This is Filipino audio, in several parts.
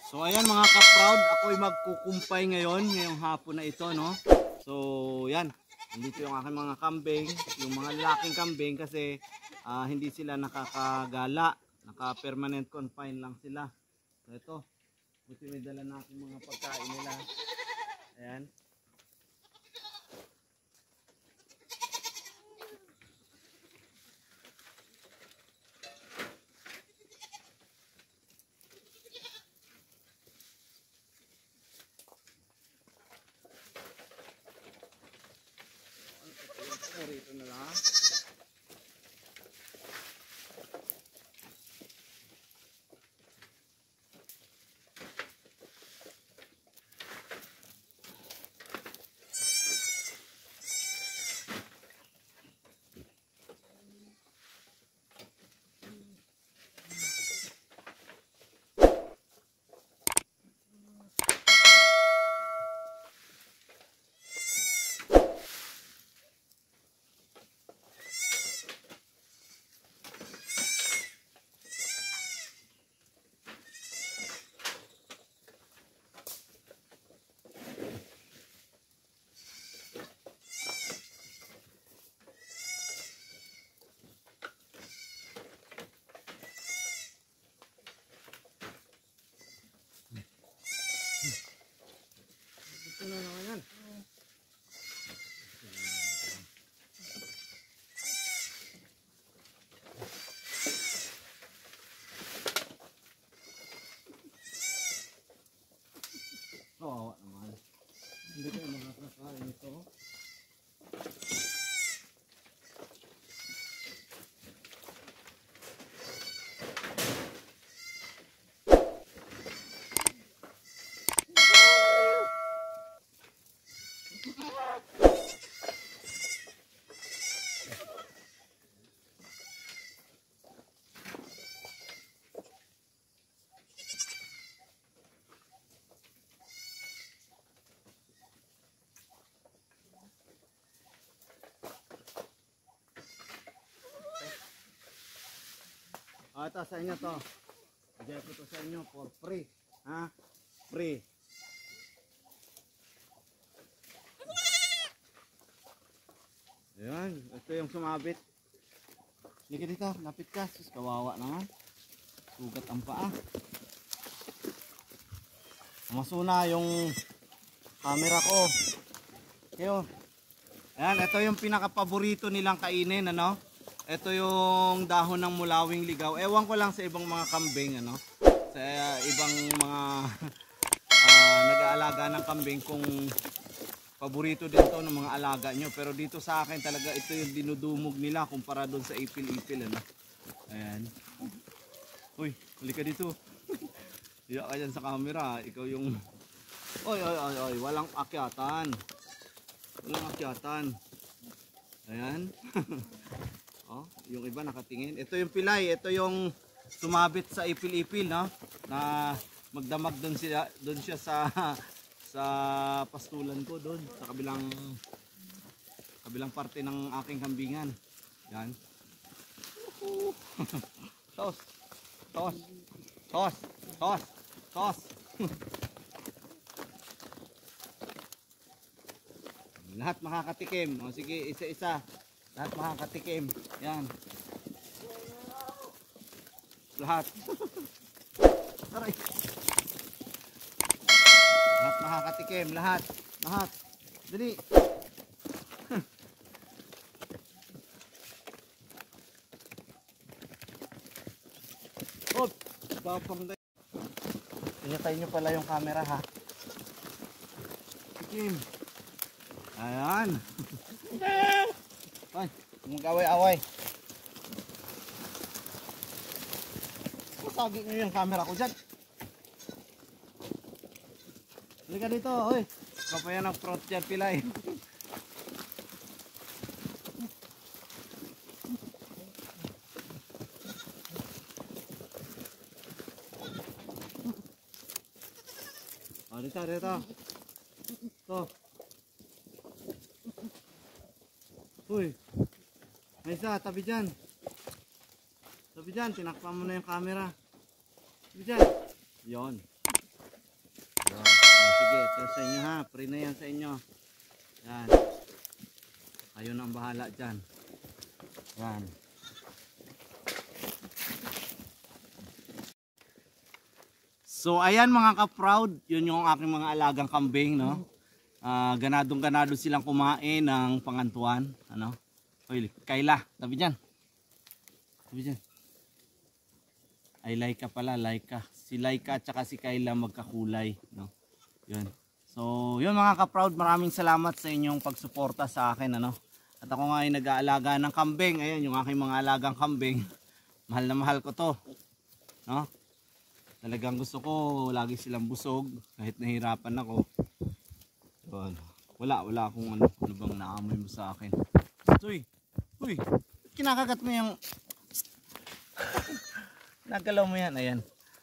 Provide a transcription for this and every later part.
So ayan mga ka-proud, ako'y magkukumpay ngayong hapon na ito, no. So yan, dito yung aking mga kambing, yung mga lalaking kambing kasi hindi sila nakakagala, naka-permanent confine lang sila. So ito, buti may dala natin mga pagkain nila. Ayan. Rito na lang. Ito na naman yan. Oo naman. Hindi kayo makakakain ito. Ito sa inyo to. Bigay ko to sa inyo for free. Ha? Free. Ayan. Ito yung sumabit. Lika dito. Lapit ka. Sus, kawawa naman. Sugat ang paa. Masuna yung camera ko. Ayan. Ayan. Ito yung pinaka-paborito nilang kainin. Ano? Ito yung dahon ng mulawing ligaw. Ewan ko lang sa ibang mga kambing, ano? Sa ibang mga nag-aalaga ng kambing kung paborito din to ng mga alaga nyo. Pero dito sa akin talaga ito yung dinudumog nila kumpara doon sa ipil-ipil, ano? Ayan. Uy, huli ka dito. Hiya ka dyan sa camera. Ikaw yung... Oy, walang akyatan. Walang akyatan. Ayan. Oh, yung iba nakatingin. Ito yung pilay, ito yung sumabit sa ipil-ipil, no? Na magdamag doon siya sa pastulan ko doon sa kabilang parte ng aking kambingan. Yan. Tos. Tos. Tos. Tos. Tos. Lahat makakatikim. O sige, isa-isa. Lahat makakatikim. Yan. Lahat. Aray. Lahat makakatikim. Lahat. Lahat. Dali. Hop. Gapang tayo. Ingatay nyo pala yung camera, ha. Tikim. Ayan. Ay, mag-away-away. Masagi nyo yung camera ko dyan. Halika dito, oy. Kapaya ng front dyan, pilay. Oh, dito. Ito. Uy. May isa, tabi dyan. Tabi dyan, tinakpan mo na yung camera. Tabi dyan. Yon. Yun. Oh, sige, ito sa inyo ha. Free na yan sa inyo. Yan. Kayo na ang bahala dyan. Yan. So ayan mga ka-proud, yun yung aking mga alagang kambing, no? Ganadong-ganado silang kumain ng pangantuan, ano? Hoy, Kayla, tabi diyan. Tabi diyan. Ay Laika pala, Laika. Si Laika at saka si Kayla magkakulay, no? Yun. So, yun mga ka-proud, maraming salamat sa inyong pagsuporta sa akin, ano? At ako nga ay nag-aalaga ng kambing. Ayan yung aking mga alagang kambing. Mahal na mahal ko 'to, no? Talagang gusto ko lagi silang busog kahit nahirapan ako. Yun. Wala akong ano bang naamoy mo sa akin. Uy, kinakagat mo yung nagalaw mo yan. Ayan.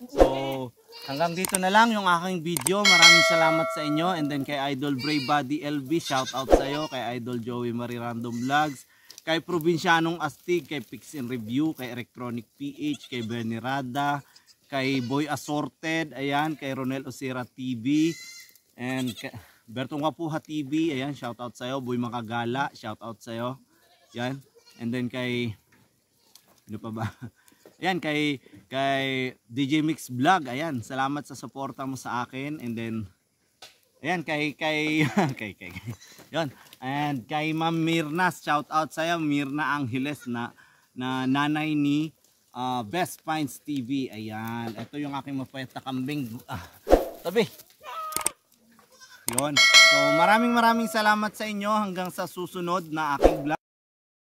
So, hanggang dito na lang yung aking video. Maraming salamat sa inyo. And then kay Idol Brave Body LB, shout out sa iyo. Kay Idol Joey Marie Random Vlogs, kay Provincianong Astig, kay Pix in Review, kay Electronic PH, kay Bernie Rada, kay Boy Assorted, ayan, kay Ronel Osira TV, and kay Bertong Wapuha TV, ayan, shout out sa iyo. Boy Makagala, shout out sa iyo. Yan. And then kay ano pa ba? Ayan, kay DJ Mix Vlog, ayan, salamat sa suporta mo sa akin. And then ayan, kay yon. And kay Ma'am Mirna, shout out sa iyo, Mirna Angeles, na nanay ni Best Finds TV. Ayan, ito yung aking mapayat na kambing. Tabi. Yon. So maraming salamat sa inyo hanggang sa susunod na aking vlog.